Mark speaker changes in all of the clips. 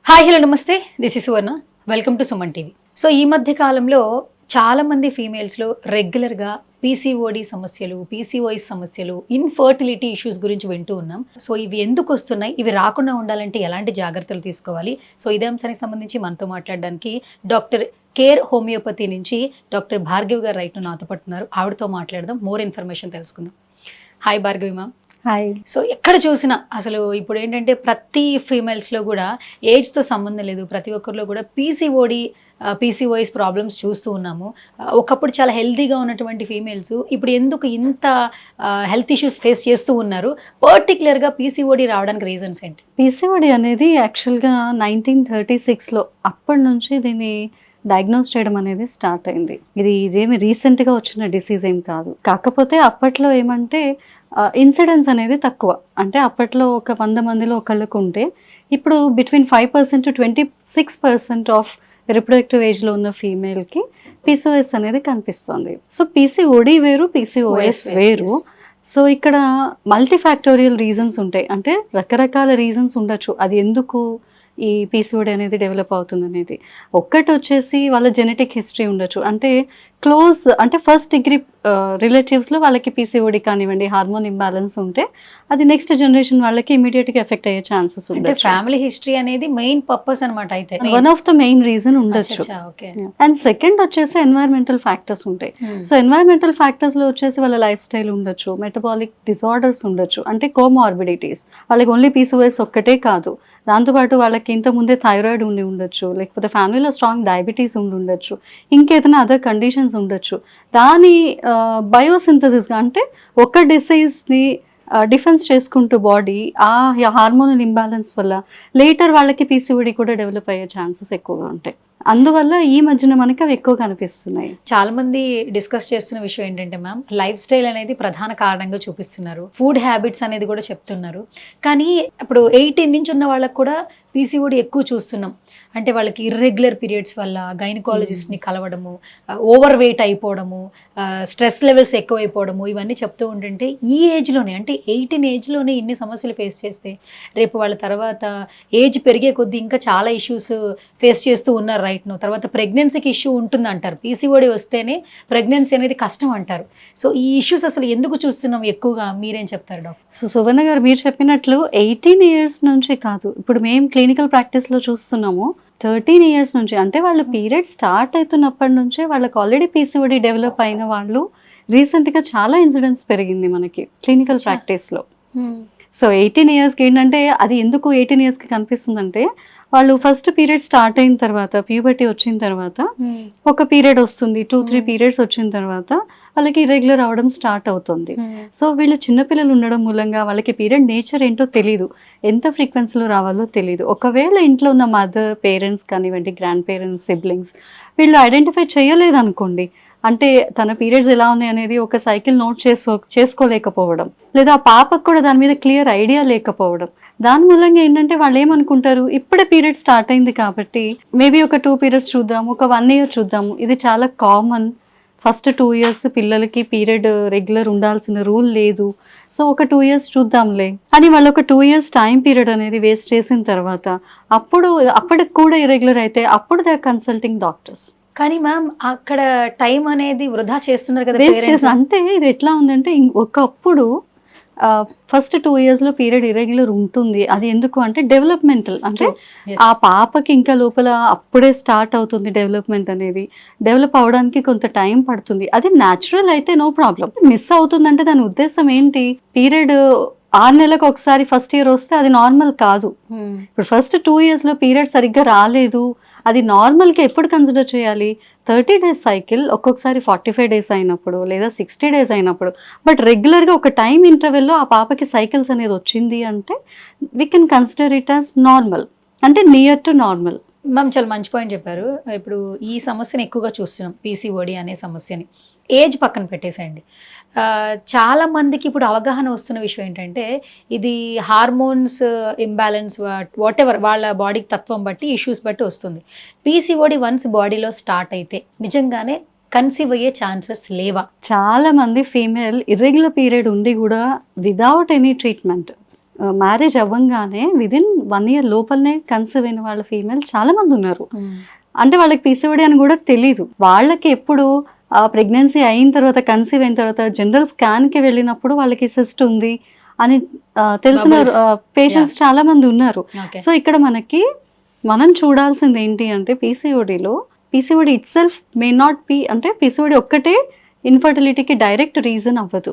Speaker 1: Hi hello నమస్తే this is Suvarna welcome to Suman TV. So ఈ మధ్య కాలంలో చాలా మంది ఫీమేల్స్లో రెగ్యులర్గా పీసీఓడి సమస్యలు, పీసీఓఎస్ సమస్యలు, ఇన్ఫర్టిలిటీ ఇష్యూస్ గురించి వింటూ ఉన్నాం. సో ఇవి ఎందుకు వస్తున్నాయి, ఇవి రాకుండా ఉండాలంటే ఎలాంటి జాగ్రత్తలు తీసుకోవాలి? సో ఇదే అంశానికి సంబంధించి మనతో మాట్లాడడానికి డాక్టర్ కేర్ హోమియోపతి నుంచి డాక్టర్ భార్గవి గారు రైట్ నాతో పట్టున్నారు. ఆవిడతో మాట్లాడదాం, మోర్ ఇన్ఫర్మేషన్ తెలుసుకుందాం. Hi Bhargavi ma'am.
Speaker 2: Hi.
Speaker 1: So ఎక్కడ చూసినా అసలు ఇప్పుడు ఏంటంటే ప్రతి ఫీమేల్స్లో కూడా ఏజ్తో సంబంధం లేదు, ప్రతి ఒక్కరిలో కూడా పీసీఓఎస్ ప్రాబ్లమ్స్ చూస్తూ ఉన్నాము. ఒకప్పుడు చాలా హెల్తీగా ఉన్నటువంటి ఫీమేల్స్ ఇప్పుడు ఎందుకు ఇంత హెల్త్ ఇష్యూస్ ఫేస్ చేస్తూ ఉన్నారు? పర్టికులర్గా పీసీఓడి రావడానికి రీజన్స్ ఏంటి?
Speaker 2: పీసీఓడి అనేది యాక్చువల్గా 1936లో అప్పటి నుంచి దీన్ని డయాగ్నోస్ చేయడం అనేది స్టార్ట్ అయింది. ఇదేమి రీసెంట్గా వచ్చిన డిసీజ్ ఏం కాదు. కాకపోతే అప్పట్లో ఏమంటే ఇన్సిడెన్స్ అనేది తక్కువ. అంటే అప్పట్లో ఒక 100 మందిలో ఒకళ్ళకు ఉంటే ఇప్పుడు బిట్వీన్ 5% to 26% ఆఫ్ రిప్రొడక్టివ్ ఏజ్లో ఉన్న ఫీమేల్కి పీసీఓఎస్ అనేది కనిపిస్తుంది. సో పీసీఓడి వేరు, పీసీఓఎస్ వేరు. సో ఇక్కడ మల్టీఫ్యాక్టోరియల్ రీజన్స్ ఉంటాయి. అంటే రకరకాల రీజన్స్ ఉండొచ్చు అది ఎందుకు ఈ పీసీఓడి అనేది డెవలప్ అవుతుంది అనేది. ఒక్కటి వచ్చేసి వాళ్ళ జెనెటిక్ హిస్టరీ ఉండొచ్చు. అంటే క్లోజ్ అంటే ఫస్ట్ డిగ్రీ రిలేటివ్స్లో వాళ్ళకి పీసీఓడి కానివ్వండి, హార్మోన్ ఇంబ్యాలెన్స్ ఉంటే అది నెక్స్ట్ జనరేషన్ వాళ్ళకి ఇమీడియట్గా ఎఫెక్ట్ అయ్యే ఛాన్సెస్
Speaker 1: ఉంటాయి. ఫ్యామిలీ హిస్టరీ అనేది మెయిన్ పర్పస్ అనమాట. అయితే
Speaker 2: one of the main reason ఉండొచ్చు. అండ్ సెకండ్ వచ్చేసి ఎన్వైరన్మెంటల్ ఫ్యాక్టర్స్ ఉంటాయి. సో ఎన్వైరన్మెంటల్ ఫ్యాక్టర్స్లో వచ్చేసి వాళ్ళ లైఫ్ స్టైల్ ఉండొచ్చు, మెటబాలిక్ డిజార్డర్స్ ఉండొచ్చు, అంటే కోమార్బిడిటీస్. వాళ్ళకి ఓన్లీ పీసీఓఎస్ ఒక్కటే కాదు, దాంతోపాటు వాళ్ళకి ఇంతకుముందే థైరాయిడ్ ఉండి ఉండొచ్చు, లేకపోతే ఫ్యామిలీలో స్ట్రాంగ్ డయాబెటీస్ ఉండి ఉండొచ్చు, ఇంకేదైనా అదర్ కండిషన్స్ ఉండొచ్చు. దాని బయోసింథసిస్గా అంటే ఒక డిసీజ్ని డిఫెన్స్ చేసుకుంటూ బాడీ ఆ హార్మోనల్ ఇంబ్యాలెన్స్ వల్ల లేటర్ వాళ్ళకి పీసీఓడి కూడా డెవలప్ అయ్యే ఛాన్సెస్ ఎక్కువగా ఉంటాయి. అందువల్ల ఈ మధ్యన మనకి అవి ఎక్కువ కనిపిస్తున్నాయి.
Speaker 1: చాలా మంది డిస్కస్ చేస్తున్న విషయం ఏంటంటే మ్యామ్, లైఫ్ స్టైల్ అనేది ప్రధాన కారణంగా చూపిస్తున్నారు, ఫుడ్ హ్యాబిట్స్ అనేది కూడా చెప్తున్నారు. కానీ ఇప్పుడు 18 నుంచి ఉన్న వాళ్ళకి కూడా పీసీఓడి ఎక్కువ చూస్తున్నాం. అంటే వాళ్ళకి ఇర్రెగ్యులర్ పీరియడ్స్ వల్ల గైనకాలజిస్ట్ని కలవడము, ఓవర్ వెయిట్ అయిపోవడము, స్ట్రెస్ లెవెల్స్ ఎక్కువైపోవడము, ఇవన్నీ చెప్తూ ఉంటుంటే ఈ ఏజ్లోనే అంటే 18 ఏజ్లోనే ఇన్ని సమస్యలు ఫేస్ చేస్తే రేపు వాళ్ళ తర్వాత ఏజ్ పెరిగే కొద్దీ ఇంకా చాలా ఇష్యూస్ ఫేస్ చేస్తూ ఉన్నారు రైట్ నో. తర్వాత ప్రెగ్నెన్సీకి ఇష్యూ ఉంటుంది అంటారు, పీసీఓడి వస్తేనే ప్రెగ్నెన్సీ అనేది కష్టం అంటారు. సో ఈ ఇష్యూస్ అసలు ఎందుకు చూస్తున్నాం ఎక్కువగా, మీరేం చెప్తారు డాక్టర్?
Speaker 2: సో సువర్ణ గారు మీరు చెప్పినట్లు 18 ఇయర్స్ నుంచి కాదు, ఇప్పుడు మేము క్లినికల్ ప్రాక్టీస్లో చూస్తున్నాము 13 ఇయర్స్ నుంచి. అంటే వాళ్ళ పీరియడ్ స్టార్ట్ అవుతున్నప్పటి నుంచే వాళ్ళకి ఆల్రెడీ పీసీఓడి డెవలప్ అయిన వాళ్ళు రీసెంట్గా చాలా ఇన్సిడెంట్స్ పెరిగింది మనకి క్లినికల్ ప్రాక్టీస్లో. సో 18 ఇయర్స్కి ఏంటంటే అది ఎందుకు 18 ఇయర్స్కి కనిపిస్తుందంటే వాళ్ళు ఫస్ట్ పీరియడ్ స్టార్ట్ అయిన తర్వాత, ప్యూబర్టీ వచ్చిన తర్వాత ఒక పీరియడ్ వస్తుంది, 2-3 పీరియడ్స్ వచ్చిన తర్వాత వాళ్ళకి ఇర్రెగ్యులర్ అవడం స్టార్ట్ అవుతుంది. సో వీళ్ళు చిన్నపిల్లలు ఉండడం మూలంగా వాళ్ళకి పీరియడ్ నేచర్ ఏంటో తెలీదు, ఎంత ఫ్రీక్వెన్సీలో రావాలో తెలీదు. ఒకవేళ ఇంట్లో ఉన్న మదర్, పేరెంట్స్ కానివ్వండి, గ్రాండ్ పేరెంట్స్, సిబ్లింగ్స్ వీళ్ళు ఐడెంటిఫై చేయలేదు అనుకోండి, అంటే తన పీరియడ్స్ ఎలా ఉన్నాయి అనేది ఒక సైకిల్ నోట్ చేసుకోలేకపోవడం, లేదా ఆ పాపకు కూడా దాని మీద క్లియర్ ఐడియా లేకపోవడం, దాని మూలంగా ఏంటంటే వాళ్ళు ఏమనుకుంటారు, ఇప్పుడే పీరియడ్ స్టార్ట్ అయింది కాబట్టి మేబీ ఒక 2 పీరియడ్స్ చూద్దాము, ఒక 1 ఇయర్ చూద్దాము. ఇది చాలా కామన్. ఫస్ట్ 2 ఇయర్స్ పిల్లలకి పీరియడ్ రెగ్యులర్ ఉండాల్సిన రూల్ లేదు. సో ఒక 2 ఇయర్స్ చూద్దాంలే అని వాళ్ళు ఒక 2 ఇయర్స్ టైం పీరియడ్ అనేది వేస్ట్ చేసిన తర్వాత అప్పటికి కూడా ఇర్రెగ్యులర్ అయితే అప్పుడు దే ఆర్ కన్సల్టింగ్ డాక్టర్స్.
Speaker 1: కానీ మ్యామ్ అక్కడ టైం అనేది వృధా చేస్తున్నారు కదా పేరెంట్స్.
Speaker 2: అంటే ఇది ఎట్లా ఉందంటే ఒకప్పుడు ఫస్ట్ 2 ఇయర్స్లో పీరియడ్ ఇర్రెగ్యులర్ ఉంటుంది. అది ఎందుకు అంటే డెవలప్మెంటల్, అంటే ఆ పాపకి ఇంకా లోపల అప్పుడే స్టార్ట్ అవుతుంది డెవలప్మెంట్ అనేది. డెవలప్ అవడానికి కొంత టైం పడుతుంది. అది న్యాచురల్ అయితే నో ప్రాబ్లం. మిస్ అవుతుందంటే దాని ఉద్దేశం ఏంటి, పీరియడ్ 6 నెలలకు ఒకసారి ఫస్ట్ ఇయర్ వస్తే అది నార్మల్ కాదు. ఇప్పుడు ఫస్ట్ 2 ఇయర్స్లో పీరియడ్ సరిగ్గా రాలేదు, అది నార్మల్గా ఎప్పుడు కన్సిడర్ చేయాలి? 30 డేస్ సైకిల్, ఒక్కొక్కసారి 45 డేస్ అయినప్పుడు లేదా 60 డేస్ అయినప్పుడు. బట్ రెగ్యులర్గా ఒక టైం ఇంటర్వెల్లో ఆ పాపకి సైకిల్స్ అనేది వచ్చింది అంటే we can consider it as normal, అంటే నియర్ టు నార్మల్.
Speaker 1: మ్యామ్ చాలా మంచి పాయింట్ చెప్పారు. ఇప్పుడు ఈ సమస్యని ఎక్కువగా చూస్తున్నాం, పీసీఓడి అనే సమస్యని. ఏజ్ పక్కన పెట్టేసేయండి, చాలా మందికి ఇప్పుడు అవగాహన వస్తున్న విషయం ఏంటంటే ఇది హార్మోన్స్ ఇంబ్యాలెన్స్, వాట్ ఎవర్ వాళ్ళ బాడీకి తత్వం బట్టి, ఇష్యూస్ బట్టి వస్తుంది. పీసీఓడి వన్స్ బాడీలో స్టార్ట్ అయితే నిజంగానే కన్సీవ్ అయ్యే ఛాన్సెస్ లేవా?
Speaker 2: చాలా మంది ఫీమేల్ ఇర్రెగ్యులర్ పీరియడ్ ఉండి కూడా విదౌట్ ఎనీ ట్రీట్మెంట్ మ్యారేజ్ అవ్వంగానే విదిన్ 1 year లోపలనే కన్సీవ్ అయిన వాళ్ళ ఫీమేల్ చాలా మంది ఉన్నారు. అంటే వాళ్ళకి పీసీఓడి అని కూడా తెలియదు. వాళ్ళకి ఎప్పుడు ప్రెగ్నెన్సీ అయిన తర్వాత, కన్సీవ్ అయిన తర్వాత జనరల్ స్కాన్కి వెళ్ళినప్పుడు వాళ్ళకి సిస్ట్ ఉంది అని తెలిసిన పేషెంట్స్ చాలా మంది ఉన్నారు. సో ఇక్కడ మనం చూడాల్సింది ఏంటి అంటే PCOD it self may not be, అంటే పీసీఓడి ఒక్కటే ఇన్ఫర్టిలిటీకి డైరెక్ట్ రీజన్ అవ్వదు.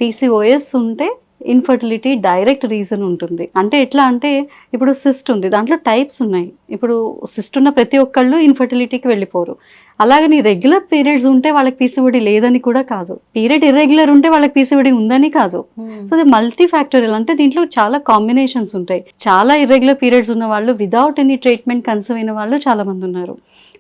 Speaker 2: పీసీఓఎస్ ఉంటే ఇన్ఫర్టిలిటీ డైరెక్ట్ రీజన్ ఉంటుంది. అంటే ఎట్లా అంటే ఇప్పుడు సిస్ట్ ఉంది, దాంట్లో టైప్స్ ఉన్నాయి. ఇప్పుడు సిస్ట్ ఉన్న ప్రతి ఒక్కళ్ళు ఇన్ఫర్టిలిటీకి వెళ్ళిపోరు. అలాగని రెగ్యులర్ పీరియడ్స్ ఉంటే వాళ్ళకి పీసీఓడి లేదని కూడా కాదు, పీరియడ్ ఇర్రెగ్యులర్ ఉంటే వాళ్ళకి పీసీఓడి ఉందని కాదు. సో అది మల్టీ ఫ్యాక్టోరియల్, అంటే దీంట్లో చాలా కాంబినేషన్స్ ఉంటాయి. చాలా ఇర్రెగ్యులర్ పీరియడ్స్ ఉన్న వాళ్ళు వితౌట్ ఎనీ ట్రీట్మెంట్ కన్సీవ్ అయిన వాళ్ళు చాలా మంది ఉన్నారు.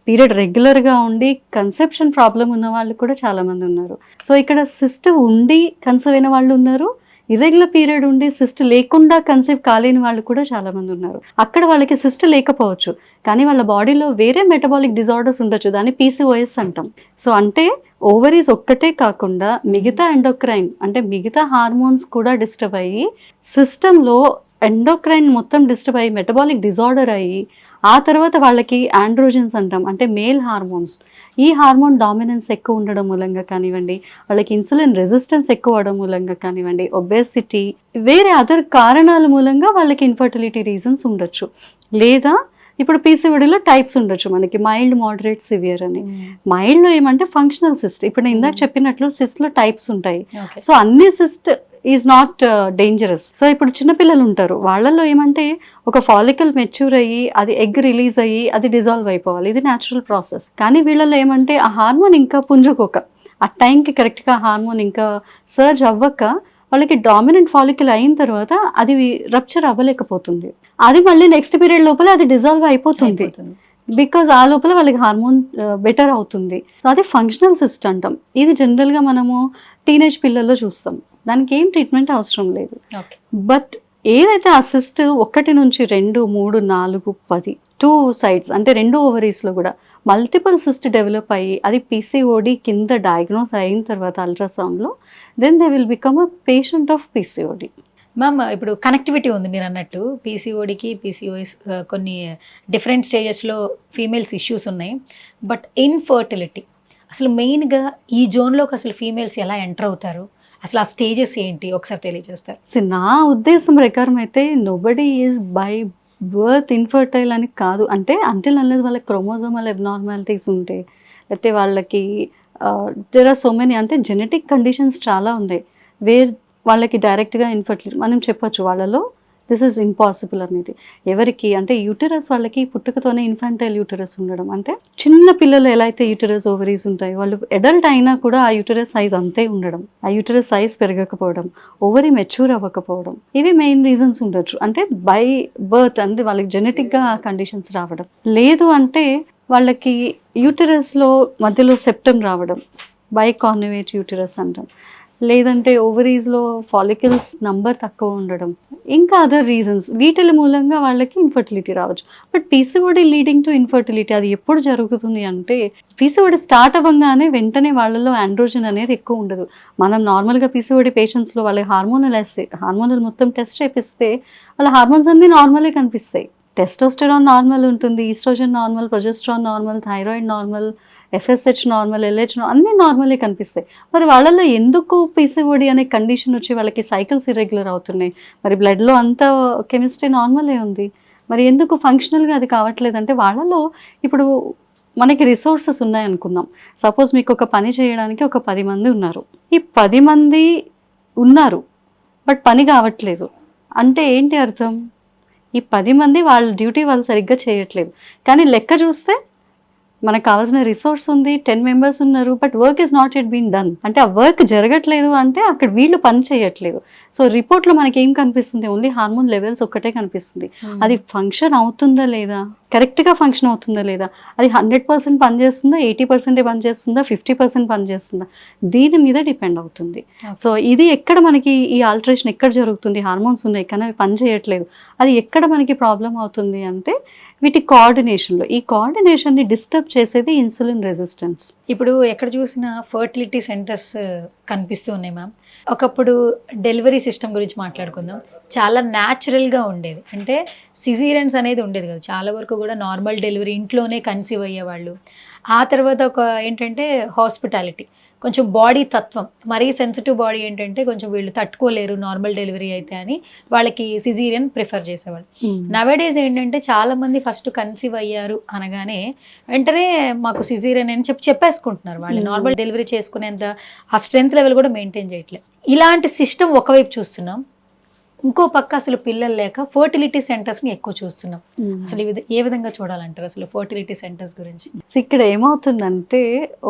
Speaker 2: పీరియడ్ రెగ్యులర్గా ఉండి కన్సెప్షన్ ప్రాబ్లం ఉన్న వాళ్ళు కూడా చాలా మంది ఉన్నారు. సో ఇక్కడ సిస్ట్ ఉండి కన్సీవ్ అయిన వాళ్ళు ఉన్నారు, ఇర్రెగ్యులర్ పీరియడ్ ఉండి సిస్ట్ లేకుండా కన్సీవ్ కాలేని వాళ్ళు కూడా చాలా మంది ఉన్నారు. అక్కడ వాళ్ళకి సిస్ట్ లేకపోవచ్చు, కానీ వాళ్ళ బాడీలో వేరే మెటబాలిక్ డిజార్డర్స్ ఉండొచ్చు, దాన్ని పీసీఓఎస్ అంటాం. సో అంటే ఓవరీస్ ఒక్కటే కాకుండా మిగతా ఎండోక్రైన్, అంటే మిగతా హార్మోన్స్ కూడా డిస్టర్బ్ అయ్యి సిస్టంలో ఎండోక్రైన్ మొత్తం డిస్టర్బ్ అయ్యి మెటబాలిక్ డిజార్డర్ అయ్యి ఆ తర్వాత వాళ్ళకి ఆండ్రోజన్స్ అంటాం, అంటే మేల్ హార్మోన్స్, ఈ హార్మోన్ డామినెన్స్ ఎక్కువ ఉండడం మూలంగా కానివ్వండి, వాళ్ళకి ఇన్సులిన్ రెసిస్టెన్స్ ఎక్కువ అవడం మూలంగా కానివ్వండి, ఒబేసిటీ, వేరే అదర్ కారణాల మూలంగా వాళ్ళకి ఇన్ఫర్టిలిటీ రీజన్స్ ఉండొచ్చు. లేదా ఇప్పుడు పీసీఓడిలో టైప్స్ ఉండొచ్చు మనకి, మైల్డ్, మోడరేట్, సివియర్ అని. మైల్డ్లో ఏమంటే ఫంక్షనల్ సిస్ట్, ఇప్పుడు నేను ఇందాక చెప్పినట్లు సిస్ట్లో టైప్స్ ఉంటాయి. సో అన్ని cyst is not dangerous. So ఇప్పుడు చిన్నపిల్లలు ఉంటారు, వాళ్ళల్లో ఏమంటే ఒక ఫాలికల్ మెచ్యూర్ అయ్యి అది ఎగ్ రిలీజ్ అయ్యి అది డిజాల్వ్ అయిపోవాలి, ఇది న్యాచురల్ ప్రాసెస్. కానీ వీళ్ళలో ఏమంటే ఆ హార్మోన్ ఇంకా పుంజుకోక, ఆ టైంకి కరెక్ట్గా హార్మోన్ ఇంకా సర్జ్ అవ్వక వాళ్ళకి డామినెంట్ ఫాలికల్ అయిన తర్వాత అది రప్చర్ అవ్వలేకపోతుంది. అది మళ్ళీ నెక్స్ట్ పీరియడ్ లోపల అది డిజాల్వ్ అయిపోతుంది, బికాజ్ ఆ లోపల వాళ్ళకి హార్మోన్ బెటర్ అవుతుంది. సో అది ఫంక్షనల్ సిస్ట్ అంటాం. ఇది జనరల్గా మనము టీనేజ్ పిల్లల్లో చూస్తాం, దానికి ఏం ట్రీట్మెంట్ అవసరం లేదు. బట్ ఏదైతే ఆ సిస్ట్ 1 నుంచి 2, 3, 4, 10 2 sides, అంటే 2 ovaries కూడా మల్టిపుల్ సిస్ట్ డెవలప్ అయ్యి అది పీసీఓడి కింద డయాగ్నోస్ అయిన తర్వాత అల్ట్రాసౌండ్లో, then they will become a patient of PCOD.
Speaker 1: Ma'am ఇప్పుడు కనెక్టివిటీ ఉంది మీరు అన్నట్టు, పీసీఓడికి పీసీఓఎస్ కొన్ని డిఫరెంట్ స్టేజెస్లో ఫీమేల్స్ ఇష్యూస్ ఉన్నాయి. బట్ ఇన్ఫర్టిలిటీ అసలు మెయిన్గా ఈ జోన్లోకి అసలు ఫీమేల్స్ ఎలా ఎంటర్ అవుతారు, అసలు ఆ స్టేజెస్ ఏంటి ఒకసారి తెలియజేస్తారు?
Speaker 2: నా ఉద్దేశం ప్రకారం అయితే nobody is by birth infertile అని కాదు. అంటే అంటిల్ అన్లెస్ వాళ్ళకి క్రోమోజోమల్ అబ్నార్మాలిటీస్ ఉంటే, లేకపోతే వాళ్ళకి దేర్ ఆర్ సో మెనీ, అంటే జెనెటిక్ కండిషన్స్ చాలా ఉన్నాయి వేర్ వాళ్ళకి డైరెక్ట్గా ఇన్ఫర్టిలిటీ మనం చెప్పొచ్చు వాళ్ళలో దిస్ ఈజ్ ఇంపాసిబుల్ అనేది. ఎవరికి అంటే యూటరస్, వాళ్ళకి పుట్టుకతోనే ఇన్ఫాంటైల్ యూటరస్ ఉండడం, అంటే చిన్న పిల్లలు ఎలా అయితే యూటరస్ ఓవరీస్ ఉంటాయి, వాళ్ళు అడల్ట్ అయినా కూడా ఆ యూటరస్ సైజ్ అంతే ఉండడం, ఆ యూటరస్ సైజ్ పెరగకపోవడం, ఓవరీ మెచ్యూర్ అవ్వకపోవడం, ఇవి మెయిన్ రీజన్స్ ఉండొచ్చు. అంటే బై బర్త్ అంటే వాళ్ళకి జెనెటిక్గా కండిషన్స్ రావడం, లేదు అంటే వాళ్ళకి యూటరస్లో మధ్యలో సెప్టమ్ రావడం, బైకార్నివేట్ యూటరస్ అంటాం, లేదంటే ఓవరీస్లో ఫాలికల్స్ నంబర్ తక్కువ ఉండడం, ఇంకా అదర్ రీజన్స్, వీటిల మూలంగా వాళ్ళకి ఇన్ఫర్టిలిటీ రావచ్చు. But PCOD leading to infertility అది ఎప్పుడు జరుగుతుంది అంటే, పీసీఓడి స్టార్ట్ అవ్వగానే వెంటనే వాళ్ళలో ఆండ్రోజన్ అనేది ఎక్కువ ఉండదు. మనం నార్మల్గా పీసీఓడి పేషెంట్స్లో వాళ్ళకి హార్మోనల్ మొత్తం టెస్ట్ చేపిస్తే వాళ్ళ హార్మోన్స్ అన్నీ నార్మలే కనిపిస్తాయి. టెస్టోస్టెరాన్ నార్మల్ ఉంటుంది, oestrogen normal, progesterone normal, thyroid normal, FSH normal, LH అన్నీ నార్మలే కనిపిస్తాయి. మరి వాళ్ళల్లో ఎందుకు పీసీఓడి అనే కండిషన్ వచ్చి వాళ్ళకి సైకిల్స్ ఇర్రెగ్యులర్ అవుతున్నాయి? మరి బ్లడ్లో అంతా కెమిస్ట్రీ నార్మలే ఉంది, మరి ఎందుకు ఫంక్షనల్గా అది కావట్లేదు? అంటే వాళ్ళలో ఇప్పుడు మనకి రిసోర్సెస్ ఉన్నాయనుకుందాం, సపోజ్ మీకు ఒక పని చేయడానికి ఒక 10 మంది ఉన్నారు, ఈ 10 మంది ఉన్నారు బట్ పని కావట్లేదు అంటే ఏంటి అర్థం? ఈ 10 మంది వాళ్ళ డ్యూటీ వాళ్ళు సరిగ్గా చేయట్లేదు. కానీ లెక్క చూస్తే మనకు కావాల్సిన రిసోర్స్ ఉంది, 10 members ఉన్నారు, but work is not yet been done. అంటే ఆ వర్క్ జరగట్లేదు అంటే అక్కడ వీళ్ళు పని చేయట్లేదు. సో రిపోర్ట్లో మనకి ఏం కనిపిస్తుంది? ఓన్లీ హార్మోన్ లెవెల్స్ ఒక్కటే కనిపిస్తుంది. అది ఫంక్షన్ అవుతుందా లేదా, కరెక్ట్గా ఫంక్షన్ అవుతుందా లేదా, అది 100% పనిచేస్తుందా, 80% పనిచేస్తుందా, 50% పనిచేస్తుందా, దీని మీద డిపెండ్ అవుతుంది. సో ఇది ఎక్కడ మనకి ఈ ఆల్టరేషన్ ఎక్కడ జరుగుతుంది? హార్మోన్స్ ఉన్నాయి కానీ అవి పని చేయట్లేదు, అది ఎక్కడ మనకి ప్రాబ్లం అవుతుంది అంటే వీటి కోఆర్డినేషన్లో ఈ కోఆర్డినేషన్ని డిస్టర్బ్ చేసేది ఇన్సులిన్ రెసిస్టెన్స్.
Speaker 1: ఇప్పుడు ఎక్కడ చూసినా ఫర్టిలిటీ సెంటర్స్ కనిపిస్తూ ఉన్నాయి మ్యామ్. ఒకప్పుడు డెలివరీ సిస్టమ్ గురించి మాట్లాడుకుందాం. చాలా న్యాచురల్గా ఉండేది, అంటే సిజీరియన్స్ అనేది ఉండేది కదా, చాలా వరకు కూడా నార్మల్ డెలివరీ ఇంట్లోనే కన్సీవ్ అయ్యేవాళ్ళు. ఆ తర్వాత ఒక ఏంటంటే హాస్పిటాలిటీ, కొంచెం బాడీ తత్వం, మరీ సెన్సిటివ్ బాడీ ఏంటంటే కొంచెం వీళ్ళు తట్టుకోలేరు నార్మల్ డెలివరీ అయితే అని వాళ్ళకి సిజీరియన్ ప్రిఫర్ చేసేవాళ్ళు. నవేడేస్ ఏంటంటే చాలా మంది ఫస్ట్ కన్సీవ్ అయ్యారు అనగానే వెంటనే మాకు సిజీరియన్ అని చెప్పేసుకుంటున్నారు. వాళ్ళు నార్మల్ డెలివరీ చేసుకునేంత ఆ స్ట్రెంత్ లెవెల్ కూడా మెయింటైన్ చేయట్లేదు. ఇలాంటి సిస్టమ్ ఒకవైపు చూస్తున్నాం, ఇంకో పక్క అసలు పిల్లలు లేక ఫర్టిలిటీ సెంటర్స్ని ఎక్కువ చూస్తున్నాం. అసలు ఏ విధంగా చూడాలంటారు అసలు ఫర్టిలిటీ సెంటర్స్ గురించి?
Speaker 2: ఇక్కడ ఏమవుతుందంటే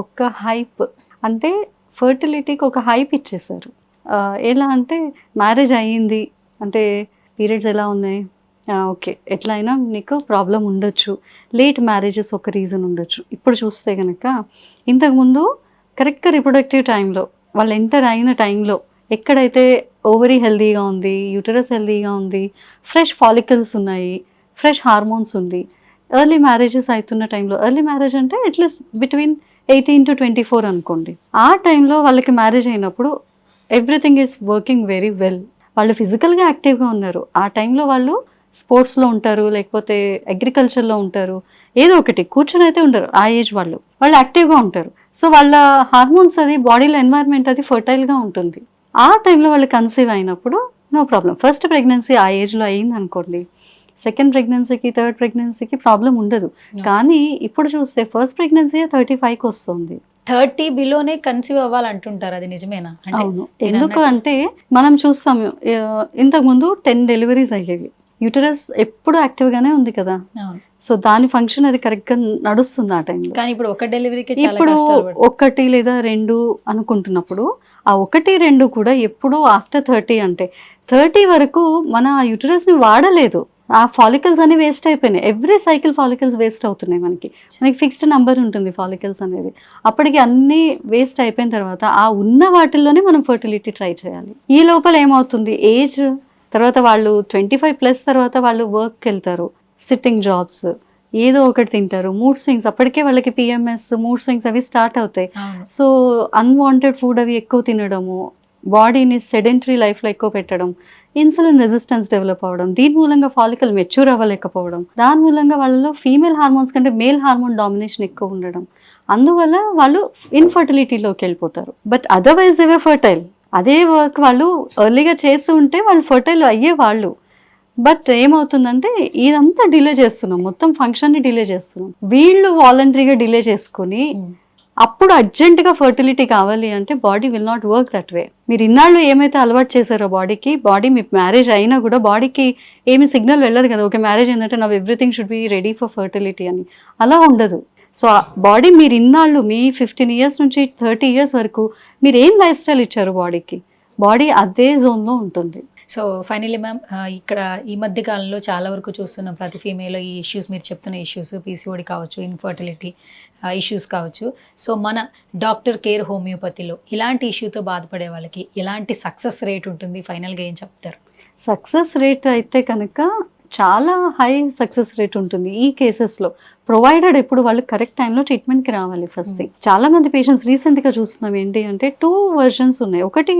Speaker 2: ఒక హైప్, అంటే ఫర్టిలిటీకి ఒక హైప్ ఇచ్చేసారు. ఎలా అంటే మ్యారేజ్ అయ్యింది అంటే పీరియడ్స్ ఎలా ఉన్నాయి, ఓకే ఎట్లయినా నీకు ప్రాబ్లం ఉండొచ్చు, లేట్ మ్యారేజెస్ ఒక రీజన్ ఉండొచ్చు. ఇప్పుడు చూస్తే కనుక ఇంతకుముందు కరెక్ట్గా రిప్రొడక్టివ్ టైంలో వాళ్ళు ఎంటర్ అయిన టైంలో ఎక్కడైతే ఓవరీ హెల్దీగా ఉంది, యూటరస్ హెల్దీగా ఉంది, ఫ్రెష్ ఫాలికల్స్ ఉన్నాయి, ఫ్రెష్ హార్మోన్స్ ఉంది, ఎర్లీ మ్యారేజెస్ అవుతున్న టైంలో, ఎర్లీ మ్యారేజ్ అంటే అట్లీస్ట్ బిట్వీన్ 18 to 24 అనుకోండి, ఆ టైంలో వాళ్ళకి మ్యారేజ్ అయినప్పుడు everything is working very well. వాళ్ళు ఫిజికల్గా యాక్టివ్గా ఉన్నారు, ఆ టైంలో వాళ్ళు స్పోర్ట్స్లో ఉంటారు, లేకపోతే అగ్రికల్చర్లో ఉంటారు, ఏదో ఒకటి కూర్చొని అయితే ఉండరు. ఆ ఏజ్ వాళ్ళు యాక్టివ్గా ఉంటారు. సో వాళ్ళ హార్మోన్స్ అది బాడీలో ఎన్వైర్న్మెంట్ అది ఫర్టైల్గా ఉంటుంది. ఆ టైంలో వాళ్ళు కన్సీవ్ అయినప్పుడు నో ప్రాబ్లం. ఫస్ట్ ప్రెగ్నెన్సీ ఆ ఏజ్లో అయ్యింది అనుకోండి, సెకండ్ ప్రెగ్నెన్సీకి థర్డ్ ప్రెగ్నెన్సీకి ప్రాబ్లం ఉండదు. కానీ ఇప్పుడు చూస్తే ఫస్ట్ ప్రెగ్నెన్సీ 35కి వస్తుంది.
Speaker 1: 30 బిలోనే కన్సీవ్ అవ్వాలంటుంటారు, అది నిజమేనా?
Speaker 2: అవును. ఎందుకు అంటే మనం చూస్తాము ఇంతకుముందు 10 డెలివరీస్ అయ్యేవి, యూటరస్ ఎప్పుడు యాక్టివ్గానే ఉంది కదా, సో దాని ఫంక్షన్ అది కరెక్ట్గా నడుస్తుంది ఆ టైంలో.
Speaker 1: కానీ ఇప్పుడు ఒక డెలివరీకి
Speaker 2: ఇప్పుడు 1 లేదా 2 అనుకుంటున్నప్పుడు ఆ 1-2 కూడా ఎప్పుడు ఆఫ్టర్ 30, అంటే 30 వరకు మన యూటరస్ని వాడలేదు, ఆ ఫాలికల్స్ అన్ని వేస్ట్ అయిపోయినాయి. ఎవ్రీ సైకిల్ ఫాలికల్స్ వేస్ట్ అవుతున్నాయి. మనకి ఫిక్స్డ్ నెంబర్ ఉంటుంది ఫాలికల్స్ అనేది. అప్పటికి అన్నీ వేస్ట్ అయిపోయిన తర్వాత ఆ ఉన్న వాటిల్లోనే మనం ఫర్టిలిటీ ట్రై చేయాలి. ఈ లోపల ఏమవుతుంది, ఏజ్ తర్వాత వాళ్ళు 25+ తర్వాత వాళ్ళు వర్క్కి వెళ్తారు, సిట్టింగ్ జాబ్స్, ఏదో ఒకటి తింటారు, మూడ్ స్వింగ్స్, అప్పటికే వాళ్ళకి PMS మూడ్ స్వింగ్స్ అవి స్టార్ట్ అవుతాయి. సో అన్వాంటెడ్ ఫుడ్ అవి ఎక్కువ తినడము, బాడీని సెడెంటరీ లైఫ్లో ఎక్కువ పెట్టడం, ఇన్సులిన్ రెసిస్టెన్స్ డెవలప్ అవ్వడం, దీని మూలంగా ఫాలికల్ మెచ్యూర్ అవ్వలేకపోవడం, దాని మూలంగా వాళ్ళలో ఫీమేల్ హార్మోన్స్ కంటే మేల్ హార్మోన్ డామినేషన్ ఎక్కువ ఉండడం, అందువల్ల వాళ్ళు ఇన్ఫర్టిలిటీలోకి వెళ్ళిపోతారు. But otherwise they were fertile. అదే వర్క్ వాళ్ళు ఎర్లీగా చేస్తూ ఉంటే వాళ్ళు ఫర్టైల్ అయ్యేవాళ్ళు. బట్ ఏమవుతుందంటే ఇదంతా డిలే చేస్తున్నాం, మొత్తం ఫంక్షన్ని డిలే చేస్తున్నాం. వీళ్ళు వాలంటరీగా డిలే చేసుకుని అప్పుడు అర్జెంటుగా ఫర్టిలిటీ కావాలి అంటే body will not work that way. మీరు ఇన్నాళ్ళు ఏమైతే అలవాటు చేశారో బాడీకి, బాడీ మీ మ్యారేజ్ అయినా కూడా బాడీకి ఏమి సిగ్నల్ వెళ్ళదు కదా, ఓకే మ్యారేజ్ ఏంటంటే నా everything should be ready for fertility అని, అలా ఉండదు. సో బాడీ మీరు ఇన్నాళ్ళు మీ 15 years నుంచి 30 years వరకు మీరు ఏం లైఫ్ స్టైల్ ఇచ్చారు బాడీకి, బాడీ అదే జోన్లో ఉంటుంది.
Speaker 1: సో ఫైనల్లీ మ్యామ్, ఇక్కడ ఈ మధ్య కాలంలో చాలా వరకు చూస్తున్నాం ప్రతి ఫీమేల్లో ఈ ఇష్యూస్, మీరు చెప్తున్న ఇష్యూస్, PCOD కావచ్చు, ఇన్ఫర్టిలిటీ ఇష్యూస్ కావచ్చు. సో మన డాక్టర్ కేర్ హోమియోపతిలో ఇలాంటి ఇష్యూతో బాధపడే వాళ్ళకి ఎలాంటి సక్సెస్ రేట్ ఉంటుంది, ఫైనల్గా ఏం చెప్తారు?
Speaker 2: సక్సెస్ రేట్ అయితే కనుక చాలా హై సక్సెస్ రేట్ ఉంటుంది ఈ కేసెస్లో, ప్రొవైడెడ్ ఎప్పుడు వాళ్ళు కరెక్ట్ టైంలో ట్రీట్మెంట్కి రావాలి. ఫస్ట్ చాలా మంది పేషెంట్స్ రీసెంట్గా చూస్తున్నాం ఏంటి అంటే 2 versions ఉన్నాయి. ఒకటి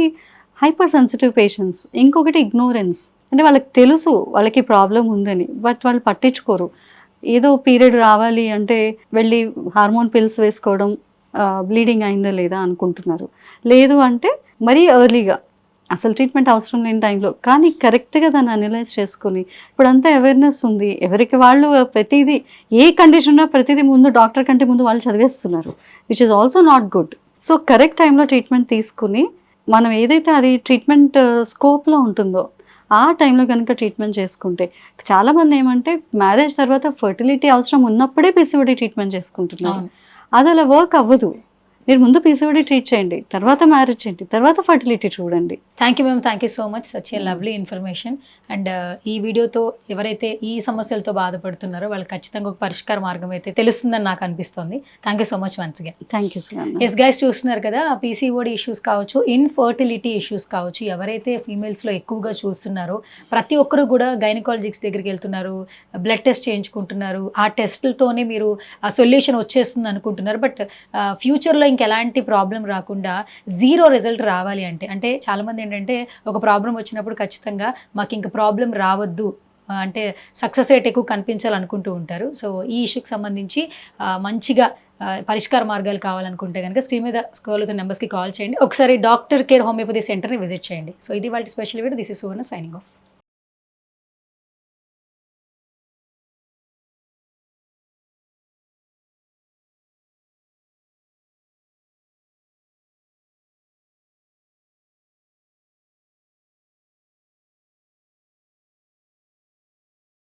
Speaker 2: హైపర్ సెన్సిటివ్ పేషెంట్స్, ఇంకొకటి ఇగ్నోరెన్స్, అంటే వాళ్ళకి తెలుసు వాళ్ళకి ప్రాబ్లం ఉందని బట్ వాళ్ళు పట్టించుకోరు. ఏదో పీరియడ్ రావాలి అంటే వెళ్ళి హార్మోన్ పిల్స్ వేసుకోవడం, బ్లీడింగ్ అయిందా లేదా అనుకుంటున్నారు, లేదు అంటే మరీ ఎర్లీగా అసలు ట్రీట్మెంట్ అవసరం లేని టైంలో. కానీ కరెక్ట్గా దాన్ని అనలైజ్ చేసుకుని ఇప్పుడంతా అవేర్నెస్ ఉంది, ఎవరికి వాళ్ళు ప్రతిదీ ఏ కండిషన్ ఉన్నా ప్రతిదీ ముందు డాక్టర్ కంటే ముందు వాళ్ళు చదివేస్తున్నారు, which is also not good. So correct టైంలో ట్రీట్మెంట్ తీసుకుని మనం ఏదైతే అది ట్రీట్మెంట్ స్కోప్లో ఉంటుందో ఆ టైంలో కనుక ట్రీట్మెంట్ చేసుకుంటే, చాలామంది ఏమంటే మ్యారేజ్ తర్వాత ఫర్టిలిటీ అవసరం ఉన్నప్పుడే PCOD ట్రీట్మెంట్ చేసుకుంటున్నారు, అది అలా వర్క్ అవ్వదు. మీరు ముందు పీసీఓడి ట్రీట్ చేయండి, తర్వాత మ్యారేజ్ చేయండి, తర్వాత ఫర్టిలిటీ చూడండి.
Speaker 1: Thank you ma'am, thank you so much, such a lovely information. And ఈ వీడియోతో ఎవరైతే ఈ సమస్యలతో బాధపడుతున్నారో వాళ్ళకి ఖచ్చితంగా ఒక పరిష్కార మార్గం అయితే తెలుస్తుందని నాకు అనిపిస్తుంది. Thank you so much once again.
Speaker 2: Thank you సుగంధ.
Speaker 1: ఎస్ గైస్, చూస్తున్నారు కదా, పీసీఓడి ఇష్యూస్ కావచ్చు, ఇన్ఫర్టిలిటీ ఇష్యూస్ కావచ్చు, ఎవరైతే ఫీమేల్స్లో ఎక్కువగా చూస్తున్నారో ప్రతి ఒక్కరు కూడా గైనకాలజిస్ట్ దగ్గరికి వెళ్తున్నారు, బ్లడ్ టెస్ట్ చేయించుకుంటున్నారు. ఆ టెస్ట్లతోనే మీరు ఆ సొల్యూషన్ వచ్చేస్తుంది అనుకుంటున్నారు. బట్ ఫ్యూచర్లో ఇంకెలాంటి ప్రాబ్లం రాకుండా జీరో రిజల్ట్ రావాలి అంటే చాలామంది ఏంటంటే ఒక ప్రాబ్లం వచ్చినప్పుడు ఖచ్చితంగా మాకు ఇంక ప్రాబ్లం రావద్దు అంటే సక్సెస్ రేట్ ఎక్కువ కనిపించాలనుకుంటూ ఉంటారు. సో ఈ ఇష్యూకి సంబంధించి మంచిగా పరిష్కార మార్గాలు కావాలనుకుంటే కనుక స్క్రీన్ మీద స్క్రోల్ అవుతున్న నెంబర్స్కి కాల్ చేయండి. ఒకసారి డాక్టర్ కేర్ హోమియోపతి సెంటర్ని విజిట్ చేయండి. సో ఇది వాళ్ళ special video. This is Suvarna signing off.